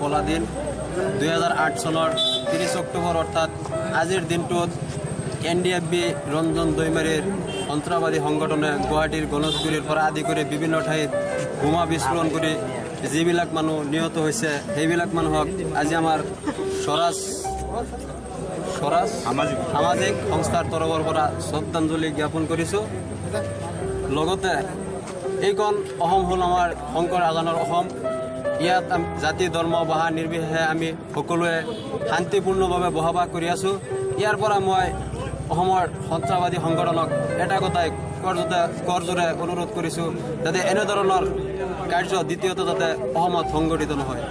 কলা দিন 2008 চনৰ 30 অক্টোবৰ অৰ্থাৎ আজিৰ দিনটোত NDFB ৰঞ্জন দৈমাৰীৰ সন্ত্ৰাসবাদী সংগঠনে গুৱাহাটীৰ গণেশগুৰিৰ পৰা আদি কৰি বিভিন্ন ঠাইত বোমা বিস্ফোৰণ কৰি যিবিলাক মানুহ নিহত হৈছে সেইবিলাক মানুহক আজি আমাৰ স্বৰাজ সামাজিক সংস্থাৰ তৰফৰ পৰা শ্ৰদ্ধাঞ্জলি জ্ঞাপন কৰিছোঁ। লগতে এইখন অসম হ'ল আমাৰ শংকৰ আজানৰ অসম। ইয়াত জাতি ধৰ্ম ভাষা নিৰ্বিশেষে আমি সকলোৱে শান্তিপূৰ্ণভাৱে বসবাস কৰি আছোঁ। ইয়াৰ পৰা মই অসমৰ সন্ত্ৰাসবাদী সংগঠনক এটা কথাই কৰজোৰে অনুৰোধ কৰিছোঁ যাতে এনেধৰণৰ কাৰ্য দ্বিতীয়তে যাতে অসমত সংঘটিত নহয়।